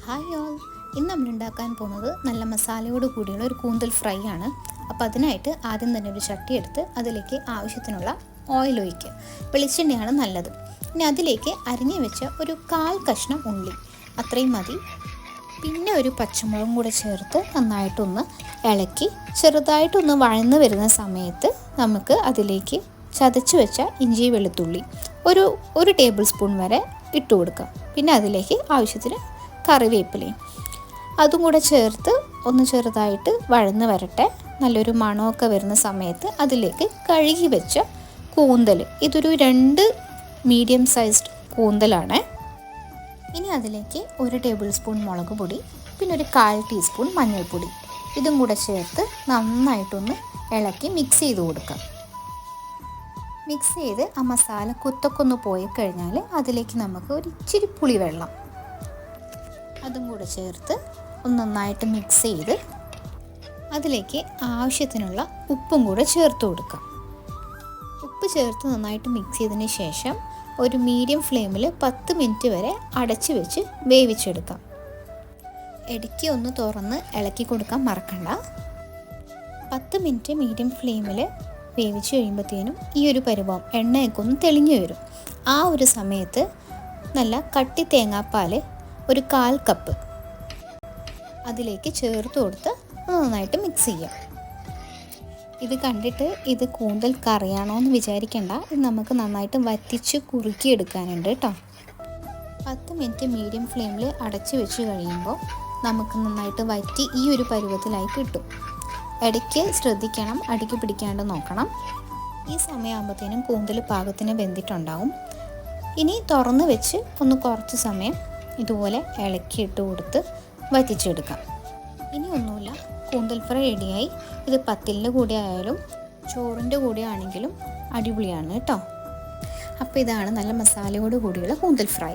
Hi all, ഇന്ന് നമ്മൾ ഉണ്ടാക്കാൻ പോകുന്നത് നല്ല മസാലയോട് കൂടിയുള്ള ഒരു കൂന്തൽ ഫ്രൈ ആണ്. അപ്പോൾ അതിനായിട്ട് ആദ്യം തന്നെ ഒരു ചട്ടി എടുത്ത് അതിലേക്ക് ആവശ്യത്തിനുള്ള ഓയിൽ ഒഴിക്കുക. വെളിച്ചെണ്ണയാണ് നല്ലത്. ഇനി അതിലേക്ക് അരിഞ്ഞു വെച്ച ഒരു 1/4 കഷ്ണം ഉള്ളി, അത്രയും മതി. പിന്നെ ഒരു പച്ചമുളകും കൂടെ ചേർത്ത് നന്നായിട്ടൊന്ന് ഇളക്കി ചെറുതായിട്ടൊന്ന് വഴന്ന് വരുന്ന സമയത്ത് നമുക്ക് അതിലേക്ക് ചതച്ച് വെച്ച ഇഞ്ചി വെളുത്തുള്ളി ഒരു ടേബിൾ സ്പൂൺ വരെ ഇട്ട് കൊടുക്കാം. പിന്നെ അതിലേക്ക് ആവശ്യത്തിന് കറിവേപ്പിലയും അതും കൂടെ ചേർത്ത് ഒന്ന് ചെറുതായിട്ട് വഴന്ന് വരട്ടെ. നല്ലൊരു മണമൊക്കെ വരുന്ന സമയത്ത് അതിലേക്ക് കഴുകി വെച്ച കൂന്തൽ, ഇതൊരു 2 മീഡിയം സൈസ്ഡ് കൂന്തലാണ്. ഇനി അതിലേക്ക് 1 ടേബിൾ സ്പൂൺ മുളക് പൊടി, പിന്നെ ഒരു 1/4 ടീസ്പൂൺ മഞ്ഞൾപ്പൊടി, ഇതും കൂടെ ചേർത്ത് നന്നായിട്ടൊന്ന് ഇളക്കി മിക്സ് ചെയ്ത് കൊടുക്കാം. മിക്സ് ചെയ്ത് ആ മസാല കുത്തൊക്കെ ഒന്ന് പോയി കഴിഞ്ഞാൽ അതിലേക്ക് നമുക്ക് ഒരു ഇച്ചിരി പുളിവെള്ളം അതും കൂടെ ചേർത്ത് ഒന്ന് നന്നായിട്ട് മിക്സ് ചെയ്ത് അതിലേക്ക് ആവശ്യത്തിനുള്ള ഉപ്പും കൂടെ ചേർത്ത് കൊടുക്കാം. ഉപ്പ് ചേർത്ത് നന്നായിട്ട് മിക്സ് ചെയ്തതിന് ശേഷം ഒരു മീഡിയം ഫ്ലെയിമിൽ 10 മിനിറ്റ് വരെ അടച്ച് വെച്ച് വേവിച്ചെടുക്കാം. ഇടയ്ക്ക് ഒന്ന് തുറന്ന് ഇളക്കി കൊടുക്കാൻ മറക്കണ്ട. 10 മിനിറ്റ് മീഡിയം ഫ്ലെയിമിൽ വേവിച്ച് കഴിയുമ്പോഴത്തേനും ഈ ഒരു പരുവം എണ്ണയൊക്കെ ഒന്ന് തെളിഞ്ഞു വരും. ആ ഒരു സമയത്ത് നല്ല കട്ടി തേങ്ങാപ്പാൽ ഒരു 1/4 കപ്പ് അതിലേക്ക് ചേർത്ത് കൊടുത്ത് നന്നായിട്ട് മിക്സ് ചെയ്യാം. ഇത് കണ്ടിട്ട് ഇത് കൂന്തൽ കറിയാണോ എന്ന് വിചാരിക്കേണ്ട, ഇത് നമുക്ക് നന്നായിട്ട് വറ്റിച്ച് കുറുക്കിയെടുക്കാനുണ്ട് കേട്ടോ. 10 മിനിറ്റ് മീഡിയം ഫ്ലെയിമിൽ അടച്ച് വെച്ച് കഴിയുമ്പോൾ നമുക്ക് നന്നായിട്ട് വറ്റി ഈ ഒരു പരുവത്തിലായി കിട്ടും. ഇടയ്ക്ക് ശ്രദ്ധിക്കണം, അടിക്ക് പിടിക്കാണ്ട് നോക്കണം. ഈ സമയമാകുമ്പോഴത്തേനും കൂന്തൽ പാകത്തിന് വെന്തിട്ടുണ്ടാവും. ഇനി തുറന്ന് വെച്ച് ഒന്ന് കുറച്ച് സമയം ഇതുപോലെ ഇളക്കിയിട്ട് കൊടുത്ത് വറ്റിച്ചെടുക്കാം. ഇനി ഒന്നുമില്ല, കൂന്തൽ ഫ്രൈ റെഡിയായി. ഇത് പത്തിലിൻ്റെ കൂടെ ആയാലും ചോറിൻ്റെ കൂടെ ആണെങ്കിലും അടിപൊളിയാണ് കേട്ടോ. അപ്പോൾ ഇതാണ് നല്ല മസാലയോട് കൂടിയുള്ള കൂന്തൽ ഫ്രൈ.